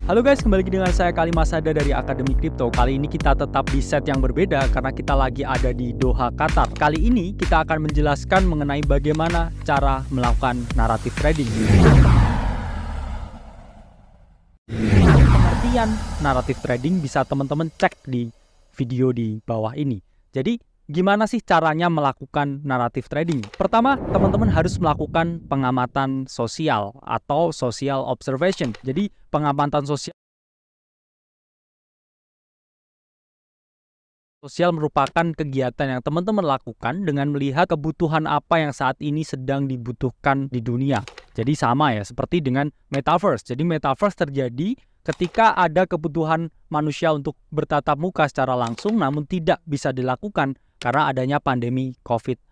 Halo guys, kembali lagi dengan saya Kali Masada dari Akademi Kripto. Kali ini kita tetap di set yang berbeda karena kita lagi ada di Doha, Qatar. Kali ini kita akan menjelaskan mengenai bagaimana cara melakukan naratif trading. Pengertian naratif trading bisa teman-teman cek di video di bawah ini. Jadi, gimana sih caranya melakukan naratif trading? Pertama, teman-teman harus melakukan pengamatan sosial atau social observation. Jadi, pengamatan sosial merupakan kegiatan yang teman-teman lakukan dengan melihat kebutuhan apa yang saat ini sedang dibutuhkan di dunia. Jadi sama ya, seperti dengan metaverse. Jadi metaverse terjadi ketika ada kebutuhan manusia untuk bertatap muka secara langsung namun tidak bisa dilakukan karena adanya pandemi COVID-19.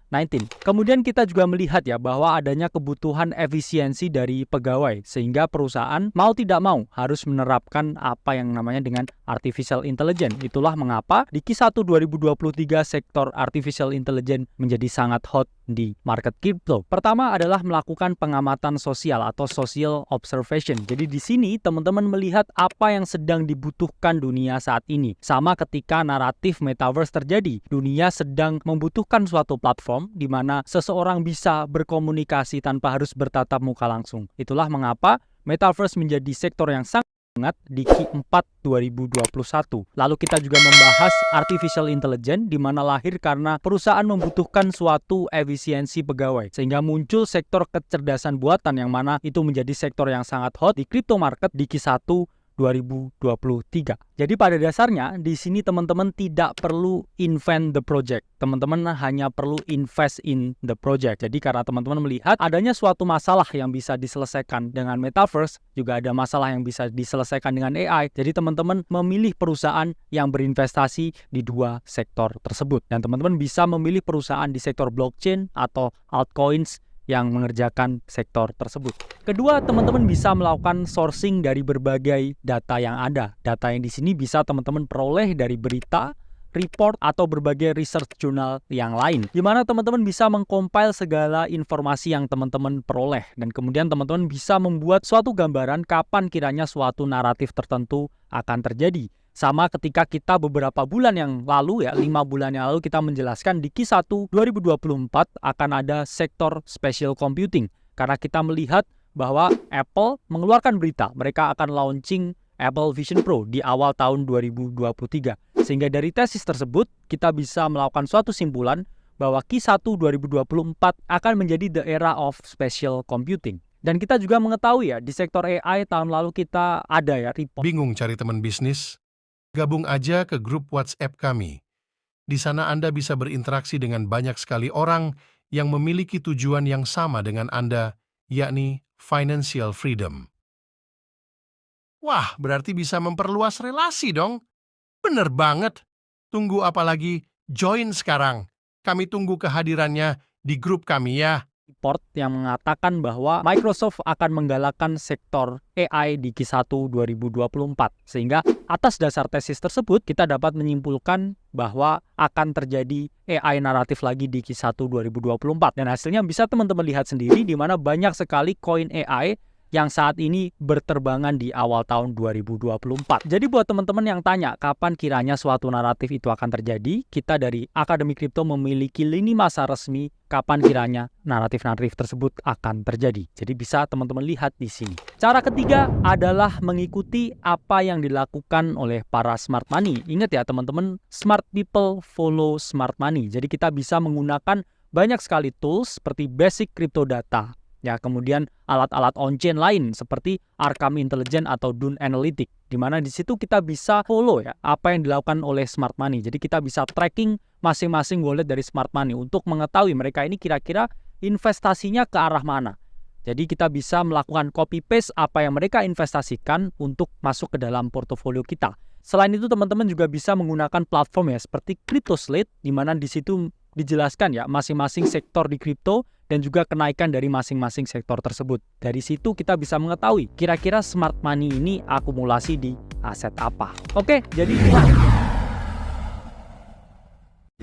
Kemudian kita juga melihat ya bahwa adanya kebutuhan efisiensi dari pegawai sehingga perusahaan mau tidak mau harus menerapkan apa yang namanya dengan artificial intelligence. Itulah mengapa di Q1 2023 sektor artificial intelligence menjadi sangat hot di market crypto. Pertama adalah melakukan pengamatan sosial atau social observation. Jadi di sini teman-teman melihat apa yang sedang dibutuhkan dunia saat ini. Sama ketika naratif metaverse terjadi, dunia sedang membutuhkan suatu platform di mana seseorang bisa berkomunikasi tanpa harus bertatap muka langsung. Itulah mengapa metaverse menjadi sektor yang sangat di Q4 2021. Lalu kita juga membahas artificial intelligence di mana lahir karena perusahaan membutuhkan suatu efisiensi pegawai sehingga muncul sektor kecerdasan buatan yang mana itu menjadi sektor yang sangat hot di crypto market di Q1 2023. Jadi pada dasarnya di sini teman-teman tidak perlu invent the project. Teman-teman hanya perlu invest in the project. Jadi karena teman-teman melihat adanya suatu masalah yang bisa diselesaikan dengan metaverse, juga ada masalah yang bisa diselesaikan dengan AI. Jadi teman-teman memilih perusahaan yang berinvestasi di dua sektor tersebut. Dan teman-teman bisa memilih perusahaan di sektor blockchain atau altcoins yang mengerjakan sektor tersebut. Kedua, teman-teman bisa melakukan sourcing dari berbagai data yang ada. Data yang di sini bisa teman-teman peroleh dari berita, report, atau berbagai research journal yang lain. Di mana teman-teman bisa mengcompile segala informasi yang teman-teman peroleh. Dan kemudian teman-teman bisa membuat suatu gambaran kapan kiranya suatu naratif tertentu akan terjadi. Sama ketika kita beberapa bulan yang lalu ya, 5 bulan yang lalu kita menjelaskan di Q1 2024 akan ada sektor special computing. Karena kita melihat bahwa Apple mengeluarkan berita, mereka akan launching Apple Vision Pro di awal tahun 2023. Sehingga dari tesis tersebut, kita bisa melakukan suatu simpulan bahwa Q1 2024 akan menjadi the era of special computing. Dan kita juga mengetahui ya, di sektor AI tahun lalu kita ada ya report. Bingung cari teman bisnis? Gabung aja ke grup WhatsApp kami. Di sana Anda bisa berinteraksi dengan banyak sekali orang yang memiliki tujuan yang sama dengan Anda, yakni financial freedom. Wah, berarti bisa memperluas relasi dong. Bener banget. Tunggu apa lagi? Join sekarang. Kami tunggu kehadirannya di grup kami ya. Report yang mengatakan bahwa Microsoft akan menggalakkan sektor AI di Q1 2024. Sehingga atas dasar tesis tersebut, kita dapat menyimpulkan bahwa akan terjadi AI naratif lagi di Q1 2024. Dan hasilnya bisa teman-teman lihat sendiri di mana banyak sekali koin AI yang saat ini berterbangan di awal tahun 2024. Jadi buat teman-teman yang tanya kapan kiranya suatu naratif itu akan terjadi, kita dari Akademi Kripto memiliki lini masa resmi kapan kiranya naratif-naratif tersebut akan terjadi. Jadi bisa teman-teman lihat di sini. Cara ketiga adalah mengikuti apa yang dilakukan oleh para smart money. Ingat ya teman-teman, smart people follow smart money. Jadi kita bisa menggunakan banyak sekali tools seperti basic crypto data. Ya, kemudian alat-alat on-chain lain seperti Arkham Intelligence atau Dune Analytic, di mana di situ kita bisa follow ya apa yang dilakukan oleh smart money. Jadi kita bisa tracking masing-masing wallet dari smart money untuk mengetahui mereka ini kira-kira investasinya ke arah mana. Jadi kita bisa melakukan copy paste apa yang mereka investasikan untuk masuk ke dalam portofolio kita. Selain itu teman-teman juga bisa menggunakan platform ya seperti CryptoSlate, di mana di situ dijelaskan ya masing-masing sektor di kripto dan juga kenaikan dari masing-masing sektor tersebut. Dari situ kita bisa mengetahui kira-kira smart money ini akumulasi di aset apa. Oke, jadi itulah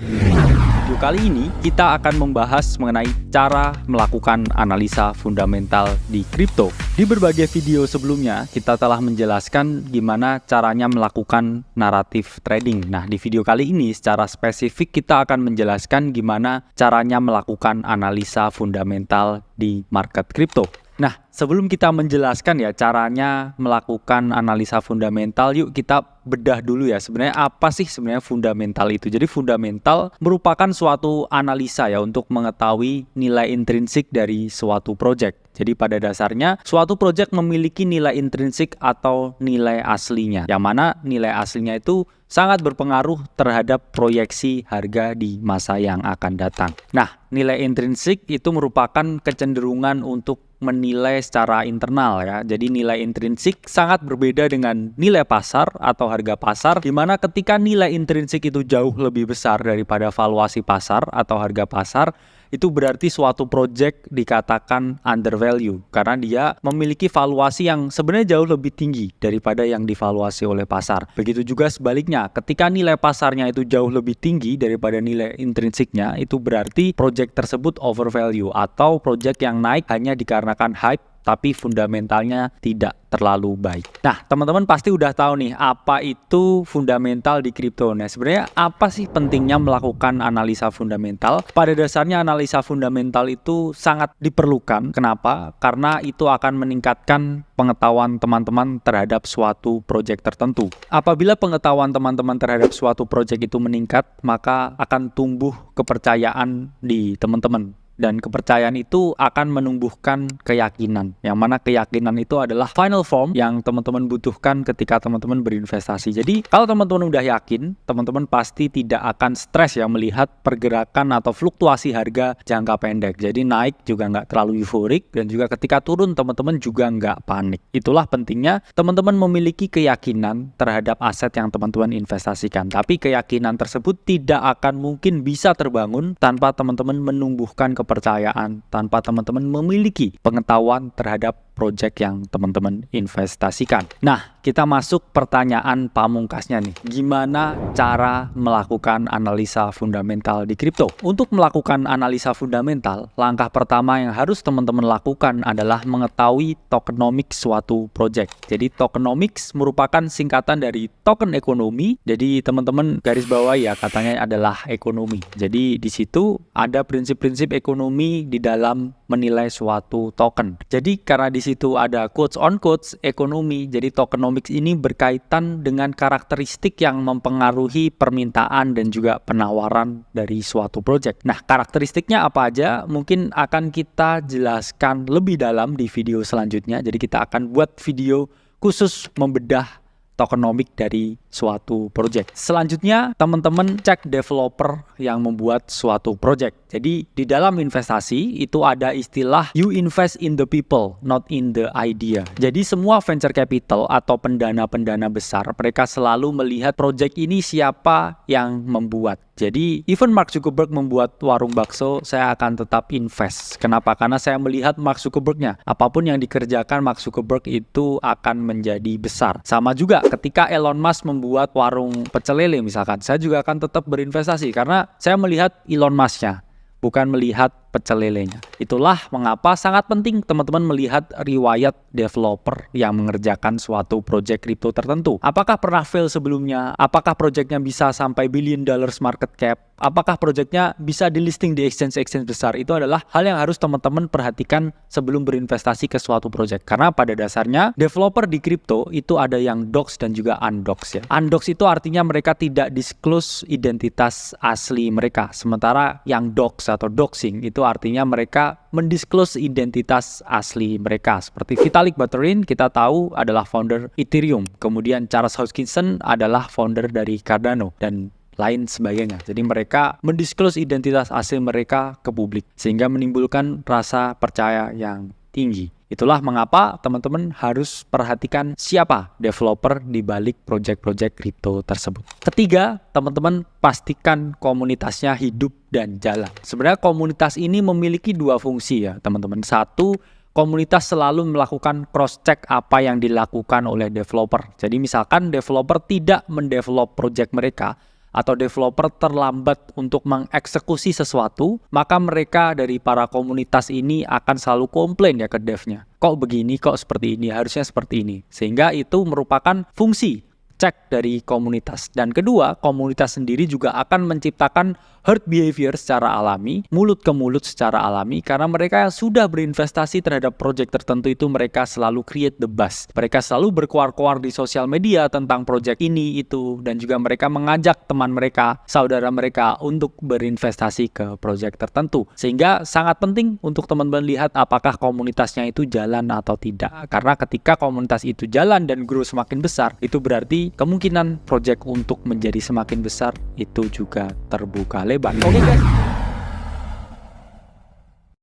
video kali ini kita akan membahas mengenai cara melakukan analisa fundamental di kripto. Di berbagai video sebelumnya kita telah menjelaskan gimana caranya melakukan naratif trading. Nah, di video kali ini secara spesifik kita akan menjelaskan gimana caranya melakukan analisa fundamental di market kripto. Nah, sebelum kita menjelaskan ya caranya melakukan analisa fundamental, yuk kita bedah dulu ya sebenarnya apa sih sebenarnya fundamental itu. Jadi fundamental merupakan suatu analisa ya untuk mengetahui nilai intrinsik dari suatu project. Jadi pada dasarnya suatu project memiliki nilai intrinsik atau nilai aslinya, yang mana nilai aslinya itu sangat berpengaruh terhadap proyeksi harga di masa yang akan datang. Nah, nilai intrinsik itu merupakan kecenderungan untuk menilai secara internal ya. Jadi nilai intrinsik sangat berbeda dengan nilai pasar atau harga pasar, di mana ketika nilai intrinsik itu jauh lebih besar daripada valuasi pasar atau harga pasar, itu berarti suatu project dikatakan undervalue karena dia memiliki valuasi yang sebenarnya jauh lebih tinggi daripada yang divaluasi oleh pasar. Begitu juga sebaliknya, ketika nilai pasarnya itu jauh lebih tinggi daripada nilai intrinsiknya, itu berarti project tersebut overvalue atau project yang naik hanya dikarenakan hype tapi fundamentalnya tidak terlalu baik. Nah, teman-teman pasti udah tahu nih apa itu fundamental di kripto. Nah, sebenarnya apa sih pentingnya melakukan analisa fundamental? Pada dasarnya analisa fundamental itu sangat diperlukan. Kenapa? Karena itu akan meningkatkan pengetahuan teman-teman terhadap suatu project tertentu. Apabila pengetahuan teman-teman terhadap suatu project itu meningkat, maka akan tumbuh kepercayaan di teman-teman. Dan kepercayaan itu akan menumbuhkan keyakinan, yang mana keyakinan itu adalah final form yang teman-teman butuhkan ketika teman-teman berinvestasi. Jadi kalau teman-teman udah yakin, teman-teman pasti tidak akan stres ya melihat pergerakan atau fluktuasi harga jangka pendek. Jadi naik juga nggak terlalu euforik, dan juga ketika turun teman-teman juga nggak panik. Itulah pentingnya teman-teman memiliki keyakinan terhadap aset yang teman-teman investasikan. Tapi keyakinan tersebut tidak akan mungkin bisa terbangun tanpa teman-teman menumbuhkan kepercayaan, tanpa teman-teman memiliki pengetahuan terhadap project yang teman-teman investasikan. Nah, kita masuk pertanyaan pamungkasnya nih. Gimana cara melakukan analisa fundamental di kripto? Untuk melakukan analisa fundamental, langkah pertama yang harus teman-teman lakukan adalah mengetahui tokenomics suatu project. Jadi tokenomics merupakan singkatan dari token ekonomi. Jadi teman-teman garis bawah ya katanya adalah ekonomi. Jadi di situ ada prinsip-prinsip ekonomi di dalam menilai suatu token. Jadi karena di situ ada quotes on quotes ekonomi, jadi tokenomics ini berkaitan dengan karakteristik yang mempengaruhi permintaan dan juga penawaran dari suatu project. Nah, karakteristiknya apa aja mungkin akan kita jelaskan lebih dalam di video selanjutnya. Jadi kita akan buat video khusus membedah tokenomik dari suatu project. Selanjutnya, teman-teman cek developer yang membuat suatu project. Jadi, di dalam investasi itu ada istilah you invest in the people, not in the idea. Jadi, semua venture capital atau pendana-pendana besar, mereka selalu melihat project ini siapa yang membuat. Jadi, even Mark Zuckerberg membuat warung bakso, saya akan tetap invest. Kenapa? Karena saya melihat Mark Zuckerberg-nya. Apapun yang dikerjakan Mark Zuckerberg itu akan menjadi besar. Sama juga ketika Elon Musk membuat warung pecel lele misalkan, saya juga akan tetap berinvestasi karena saya melihat Elon Musk-nya, bukan melihat pecel lelenya. Itulah mengapa sangat penting teman-teman melihat riwayat developer yang mengerjakan suatu project kripto tertentu. Apakah pernah fail sebelumnya? Apakah projectnya bisa sampai $1 billion market cap? Apakah projectnya bisa di listing di exchange-exchange besar? Itu adalah hal yang harus teman-teman perhatikan sebelum berinvestasi ke suatu project. Karena pada dasarnya developer di kripto itu ada yang dox dan juga undox ya. Undox itu artinya mereka tidak disclose identitas asli mereka. Sementara yang dox atau doxing itu artinya mereka mendisclose identitas asli mereka. Seperti Vitalik Buterin kita tahu adalah founder Ethereum. Kemudian Charles Hoskinson adalah founder dari Cardano dan lain sebagainya. Jadi mereka mendisclose identitas asli mereka ke publik sehingga menimbulkan rasa percaya yang tinggi. Itulah mengapa teman-teman harus perhatikan siapa developer di balik project-project kripto tersebut. Ketiga, teman-teman pastikan komunitasnya hidup dan jalan. Sebenarnya komunitas ini memiliki dua fungsi ya, teman-teman. Satu, komunitas selalu melakukan cross-check apa yang dilakukan oleh developer. Jadi misalkan developer tidak mendevelop project mereka, atau developer terlambat untuk mengeksekusi sesuatu, maka mereka dari para komunitas ini akan selalu komplain ya ke devnya. Kok begini, kok seperti ini, harusnya seperti ini. Sehingga itu merupakan fungsi cek dari komunitas. Dan kedua, komunitas sendiri juga akan menciptakan herd behavior secara alami, mulut ke mulut secara alami, karena mereka yang sudah berinvestasi terhadap project tertentu itu mereka selalu create the buzz. Mereka selalu berkoar-koar di sosial media tentang project ini, itu, dan juga mereka mengajak teman mereka, saudara mereka untuk berinvestasi ke project tertentu. Sehingga sangat penting untuk teman-teman lihat apakah komunitasnya itu jalan atau tidak. Karena ketika komunitas itu jalan dan grow semakin besar, itu berarti kemungkinan project untuk menjadi semakin besar itu juga terbuka lebar. Oke guys.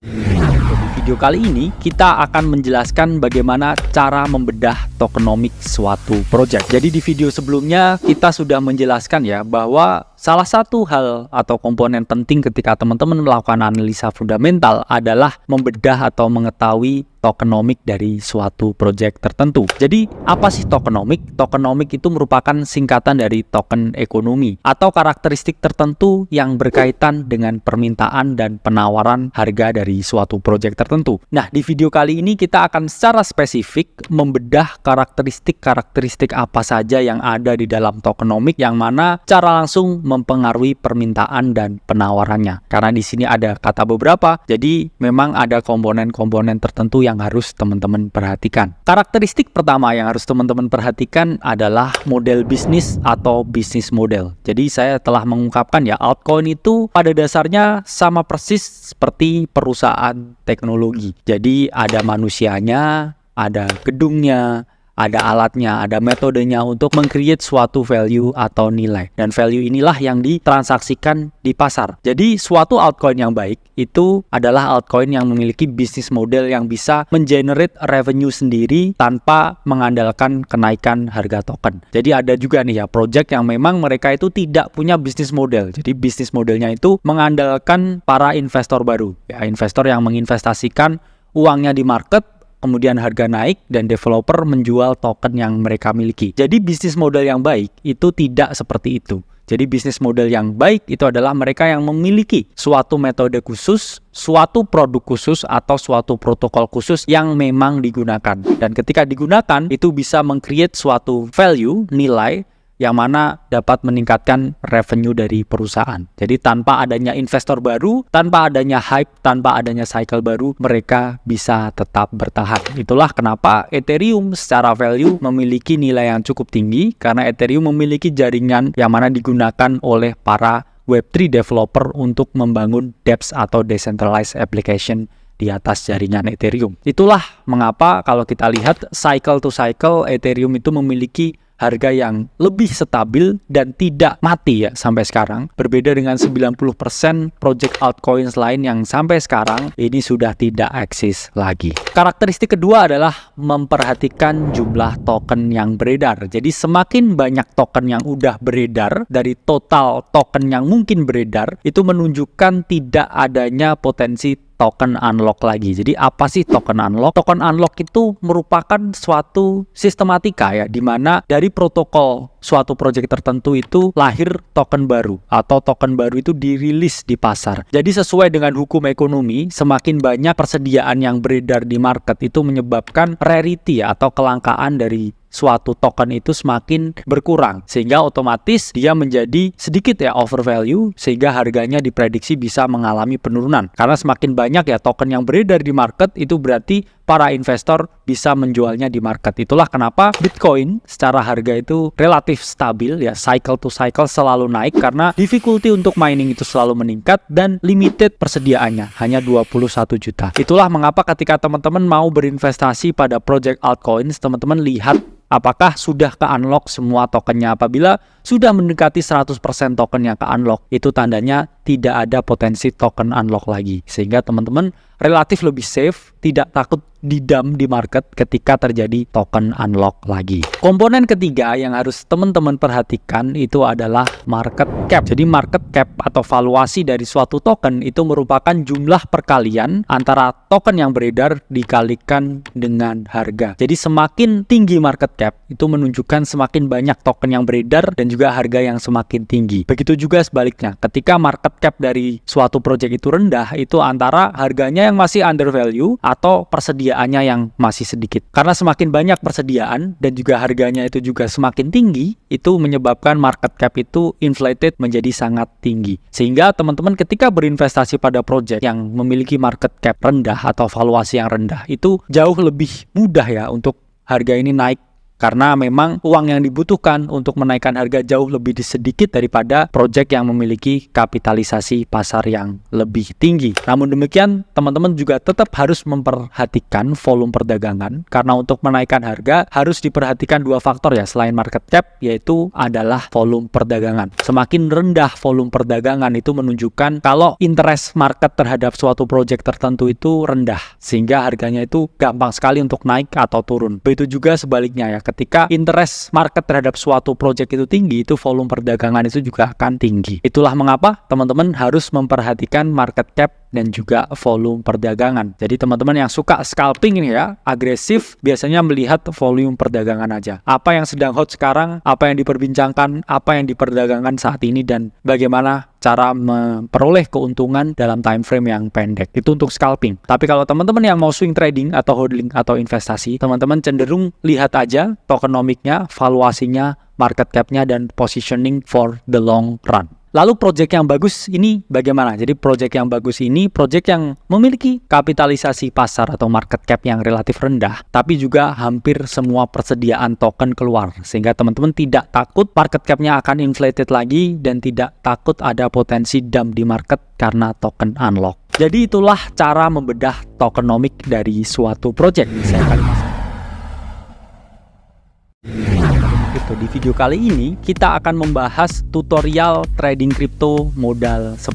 Di video kali ini kita akan menjelaskan bagaimana cara membedah tokenomics suatu project. Jadi di video sebelumnya kita sudah menjelaskan ya bahwa salah satu hal atau komponen penting ketika teman-teman melakukan analisa fundamental adalah membedah atau mengetahui tokenomic dari suatu project tertentu. Jadi apa sih tokenomic? Tokenomic itu merupakan singkatan dari token ekonomi atau karakteristik tertentu yang berkaitan dengan permintaan dan penawaran harga dari suatu project tertentu. Nah, di video kali ini kita akan secara spesifik membedah karakteristik apa saja yang ada di dalam tokenomic yang mana cara langsung mempengaruhi permintaan dan penawarannya. Karena di sini ada kata beberapa, jadi memang ada komponen-komponen tertentu yang harus teman-teman perhatikan. Karakteristik pertama yang harus teman-teman perhatikan adalah model bisnis atau bisnis model. Jadi saya telah mengungkapkan ya, altcoin itu pada dasarnya sama persis seperti perusahaan teknologi. Jadi ada manusianya, ada gedungnya, ada alatnya, ada metodenya untuk meng-create suatu value atau nilai. Dan value inilah yang ditransaksikan di pasar. Jadi suatu altcoin yang baik itu adalah altcoin yang memiliki bisnis model yang bisa mengenerate revenue sendiri tanpa mengandalkan kenaikan harga token. Jadi ada juga nih ya project yang memang mereka itu tidak punya bisnis model. Jadi bisnis modelnya itu mengandalkan para investor baru. Ya, investor yang menginvestasikan uangnya di market, kemudian harga naik dan developer menjual token yang mereka miliki. Jadi bisnis model yang baik itu tidak seperti itu. Jadi bisnis model yang baik itu adalah mereka yang memiliki suatu metode khusus, suatu produk khusus atau suatu protokol khusus yang memang digunakan. Dan ketika digunakan itu bisa meng-create suatu value, nilai yang mana dapat meningkatkan revenue dari perusahaan. Jadi tanpa adanya investor baru, tanpa adanya hype, tanpa adanya cycle baru, mereka bisa tetap bertahan. Itulah kenapa Ethereum secara value memiliki nilai yang cukup tinggi, karena Ethereum memiliki jaringan yang mana digunakan oleh para Web3 developer untuk membangun dApps atau decentralized application di atas jaringan Ethereum. Itulah mengapa kalau kita lihat cycle to cycle, Ethereum itu memiliki harga yang lebih stabil dan tidak mati ya sampai sekarang. Berbeda dengan 90% project altcoins lain yang sampai sekarang ini sudah tidak eksis lagi. Karakteristik kedua adalah memperhatikan jumlah token yang beredar. Jadi semakin banyak token yang udah beredar dari total token yang mungkin beredar, itu menunjukkan tidak adanya potensi token unlock lagi. Jadi apa sih token unlock? Token unlock itu merupakan suatu sistematika ya, di mana dari protokol suatu project tertentu itu lahir token baru atau token baru itu dirilis di pasar. Jadi sesuai dengan hukum ekonomi, semakin banyak persediaan yang beredar di market itu menyebabkan rarity atau kelangkaan dari suatu token itu semakin berkurang, sehingga otomatis dia menjadi sedikit ya overvalue, sehingga harganya diprediksi bisa mengalami penurunan. Karena semakin banyak ya token yang beredar di market, itu berarti para investor bisa menjualnya di market. Itulah kenapa Bitcoin secara harga itu relatif stabil ya, cycle to cycle selalu naik karena difficulty untuk mining itu selalu meningkat dan limited persediaannya, hanya 21 juta. Itulah mengapa ketika teman-teman mau berinvestasi pada project altcoins, teman-teman lihat apakah sudah ke-unlock semua tokennya. Apabila sudah mendekati 100% token yang ke-unlock, itu tandanya tidak ada potensi token unlock lagi. Sehingga teman-teman relatif lebih safe, tidak takut didam di market ketika terjadi token unlock lagi. Komponen ketiga yang harus teman-teman perhatikan itu adalah market cap. Jadi market cap atau valuasi dari suatu token itu merupakan jumlah perkalian antara token yang beredar dikalikan dengan harga. Jadi semakin tinggi market cap itu menunjukkan semakin banyak token yang beredar dan juga harga yang semakin tinggi. Begitu juga sebaliknya, ketika market cap dari suatu project itu rendah, itu antara harganya yang masih under value atau persediaannya yang masih sedikit. Karena semakin banyak persediaan dan juga harganya itu juga semakin tinggi, itu menyebabkan market cap itu inflated menjadi sangat tinggi. Sehingga teman-teman ketika berinvestasi pada project yang memiliki market cap rendah atau valuasi yang rendah, itu jauh lebih mudah ya untuk harga ini naik, karena memang uang yang dibutuhkan untuk menaikkan harga jauh lebih sedikit daripada proyek yang memiliki kapitalisasi pasar yang lebih tinggi. Namun demikian, teman-teman juga tetap harus memperhatikan volume perdagangan, karena untuk menaikkan harga harus diperhatikan dua faktor ya selain market cap, yaitu adalah volume perdagangan. Semakin rendah volume perdagangan itu menunjukkan kalau interest market terhadap suatu proyek tertentu itu rendah, sehingga harganya itu gampang sekali untuk naik atau turun. Begitu juga sebaliknya ya, ketika interest market terhadap suatu project itu tinggi, itu volume perdagangan itu juga akan tinggi. Itulah mengapa teman-teman harus memperhatikan market cap dan juga volume perdagangan. Jadi teman-teman yang suka scalping ini ya, agresif, biasanya melihat volume perdagangan aja. Apa yang sedang hot sekarang, apa yang diperbincangkan, apa yang diperdagangkan saat ini, dan bagaimana cara memperoleh keuntungan dalam time frame yang pendek. Itu untuk scalping. Tapi kalau teman-teman yang mau swing trading atau hodling atau investasi, teman-teman cenderung lihat aja tokenomiknya, valuasinya, market cap-nya, dan positioning for the long run. Lalu project yang bagus ini bagaimana? Jadi project yang bagus ini project yang memiliki kapitalisasi pasar atau market cap yang relatif rendah, tapi juga hampir semua persediaan token keluar, sehingga teman-teman tidak takut market cap-nya akan inflated lagi dan tidak takut ada potensi dump di market karena token unlock. Jadi itulah cara membedah tokenomik dari suatu project. Di video kali ini kita akan membahas tutorial trading kripto modal 10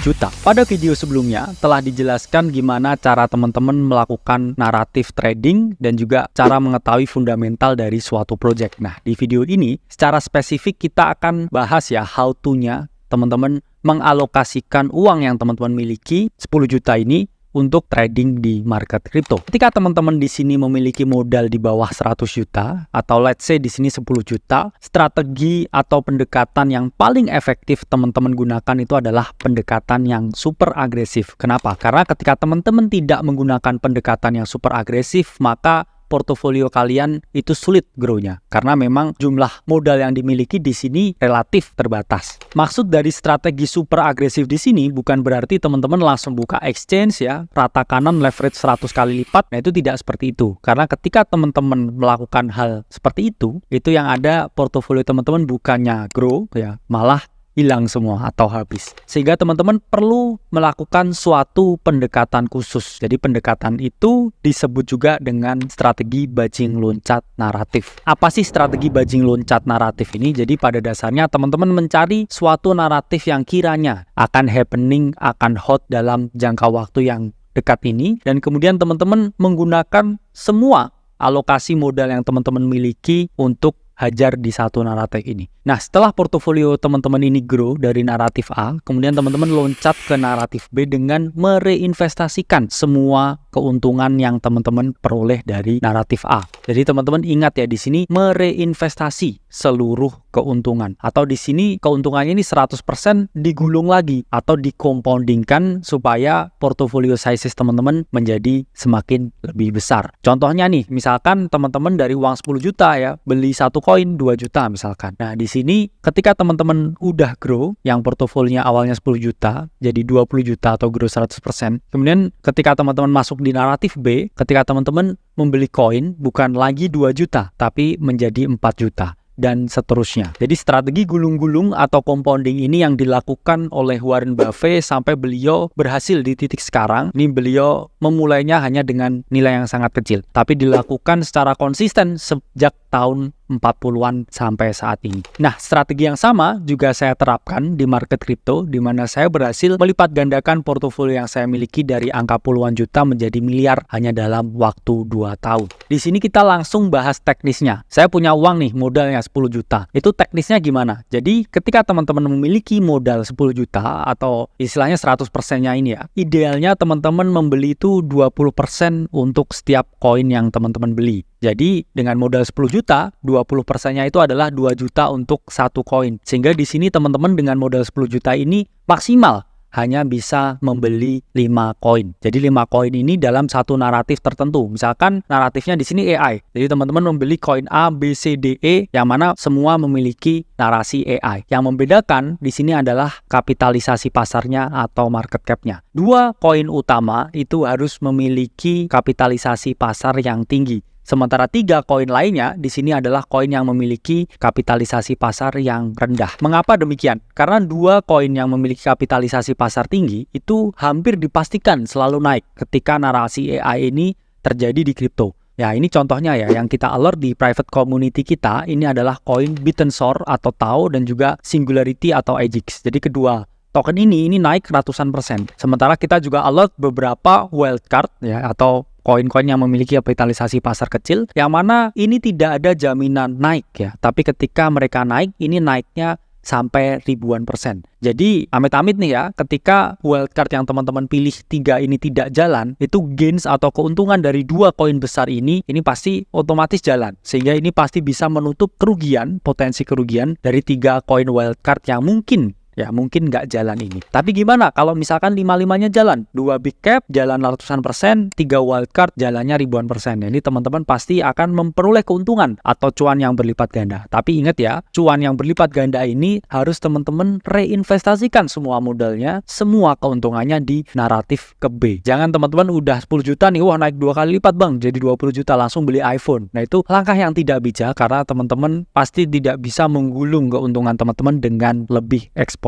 juta. Pada video sebelumnya telah dijelaskan gimana cara teman-teman melakukan naratif trading dan juga cara mengetahui fundamental dari suatu project. Nah, di video ini secara spesifik kita akan bahas ya how to-nya teman-teman mengalokasikan uang yang teman-teman miliki 10 juta ini untuk trading di market kripto. Ketika teman-teman di sini memiliki modal di bawah 100 juta atau let's say di sini 10 juta, strategi atau pendekatan yang paling efektif teman-teman gunakan itu adalah pendekatan yang super agresif. Kenapa? Karena ketika teman-teman tidak menggunakan pendekatan yang super agresif, maka portofolio kalian itu sulit grow-nya, karena memang jumlah modal yang dimiliki di sini relatif terbatas. Maksud dari strategi super agresif di sini bukan berarti teman-teman langsung buka exchange ya, rata kanan leverage 100 kali lipat. Nah, itu tidak seperti itu. Karena ketika teman-teman melakukan hal seperti itu yang ada portofolio teman-teman bukannya grow ya, malah hilang semua atau habis. Sehingga teman-teman perlu melakukan suatu pendekatan khusus. Jadi pendekatan itu disebut juga dengan strategi bajing loncat naratif. Apa sih strategi bajing loncat naratif ini? Jadi pada dasarnya teman-teman mencari suatu naratif yang kiranya akan happening, akan hot dalam jangka waktu yang dekat ini, dan kemudian teman-teman menggunakan semua alokasi modal yang teman-teman miliki untuk hajar di satu naratif ini. Nah, setelah portofolio teman-teman ini grow dari naratif A, kemudian teman-teman loncat ke naratif B dengan mereinvestasikan semua keuntungan yang teman-teman peroleh dari naratif A. Jadi teman-teman ingat ya, di sini mereinvestasi seluruh keuntungan, atau di sini keuntungannya ini 100% digulung lagi atau dicompoundingkan supaya portofolio sizes teman-teman menjadi semakin lebih besar. Contohnya nih, misalkan teman-teman dari uang 10 juta ya, beli satu koin 2 juta misalkan. Nah, di sini ketika teman-teman udah grow, yang portofolionya awalnya 10 juta jadi 20 juta atau grow 100%. Kemudian ketika teman-teman masuk di naratif B, ketika teman-teman membeli koin bukan lagi 2 juta tapi menjadi 4 juta. Dan seterusnya. Jadi strategi gulung-gulung atau compounding ini yang dilakukan oleh Warren Buffett sampai beliau berhasil di titik sekarang. Ini beliau memulainya hanya dengan nilai yang sangat kecil, tapi dilakukan secara konsisten sejak tahun 40-an sampai saat ini. Nah, strategi yang sama juga saya terapkan di market kripto, di mana saya berhasil melipat gandakan portofolio yang saya miliki dari angka puluhan juta menjadi miliar hanya dalam waktu 2 tahun. Di sini kita langsung bahas teknisnya. Saya punya uang nih, modalnya 10 juta. Itu teknisnya gimana? Jadi, ketika teman-teman memiliki modal 10 juta atau istilahnya 100%-nya ini ya, idealnya teman-teman membeli itu 20% untuk setiap koin yang teman-teman beli. Jadi dengan modal 10 juta, 20%-nya itu adalah 2 juta untuk satu koin. Sehingga di sini teman-teman dengan modal 10 juta ini maksimal hanya bisa membeli 5 koin. Jadi 5 koin ini dalam satu naratif tertentu. Misalkan naratifnya di sini AI. Jadi teman-teman membeli koin A, B, C, D, E yang mana semua memiliki narasi AI. Yang membedakan di sini adalah kapitalisasi pasarnya atau market cap-nya. Dua koin utama itu harus memiliki kapitalisasi pasar yang tinggi. Sementara 3 koin lainnya di sini adalah koin yang memiliki kapitalisasi pasar yang rendah. Mengapa demikian? Karena 2 koin yang memiliki kapitalisasi pasar tinggi itu hampir dipastikan selalu naik ketika narasi AI ini terjadi di kripto. Ya, ini contohnya ya, yang kita alert di private community kita, ini adalah koin Bitensor atau Tau dan juga Singularity atau AGX. Jadi kedua token ini naik ratusan persen. Sementara kita juga alert beberapa wildcard ya, atau koin-koin yang memiliki kapitalisasi pasar kecil, yang mana ini tidak ada jaminan naik ya. Tapi ketika mereka naik, ini naiknya sampai ribuan persen. Jadi amit-amit nih ya, ketika wildcard yang teman-teman pilih 3 ini tidak jalan, itu gains atau keuntungan dari 2 koin besar ini pasti otomatis jalan. Sehingga ini pasti bisa menutup kerugian, potensi kerugian dari 3 koin wildcard yang mungkin nggak jalan ini. Tapi gimana kalau misalkan 5-5-nya jalan? 2 big cap jalan ratusan persen, 3 wildcard jalannya ribuan persen. Jadi teman-teman pasti akan memperoleh keuntungan atau cuan yang berlipat ganda. Tapi ingat ya, cuan yang berlipat ganda ini harus teman-teman reinvestasikan semua modalnya, semua keuntungannya di naratif ke B. Jangan teman-teman udah 10 juta nih, wah naik 2 kali lipat bang, jadi 20 juta langsung beli iPhone. Nah itu langkah yang tidak bijak karena teman-teman pasti tidak bisa menggulung keuntungan teman-teman dengan lebih eksponensial.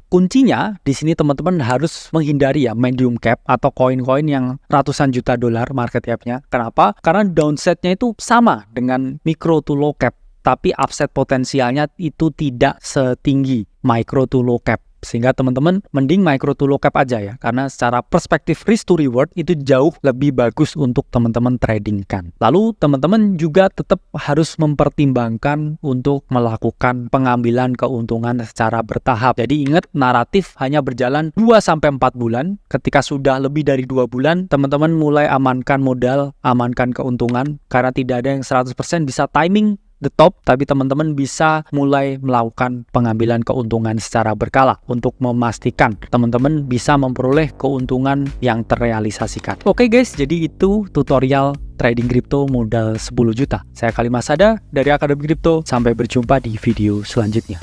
Kuncinya di sini teman-teman harus menghindari ya medium cap atau koin-koin yang ratusan juta dolar market cap-nya. Kenapa? Karena downside-nya itu sama dengan micro to low cap, tapi upside potensialnya itu tidak setinggi micro to low cap. Sehingga teman-teman mending micro to low cap aja ya, karena secara perspektif risk to reward itu jauh lebih bagus untuk teman-teman tradingkan. Lalu teman-teman juga tetap harus mempertimbangkan untuk melakukan pengambilan keuntungan secara bertahap. Jadi ingat, naratif hanya berjalan 2-4 bulan. Ketika sudah lebih dari 2 bulan, teman-teman mulai amankan modal, amankan keuntungan, karena tidak ada yang 100% bisa timing the top, tapi teman-teman bisa mulai melakukan pengambilan keuntungan secara berkala untuk memastikan teman-teman bisa memperoleh keuntungan yang terrealisasikan. Oke guys, jadi itu tutorial trading kripto modal 10 juta. Saya Khalid Masada dari Akademi Kripto. Sampai berjumpa di video selanjutnya.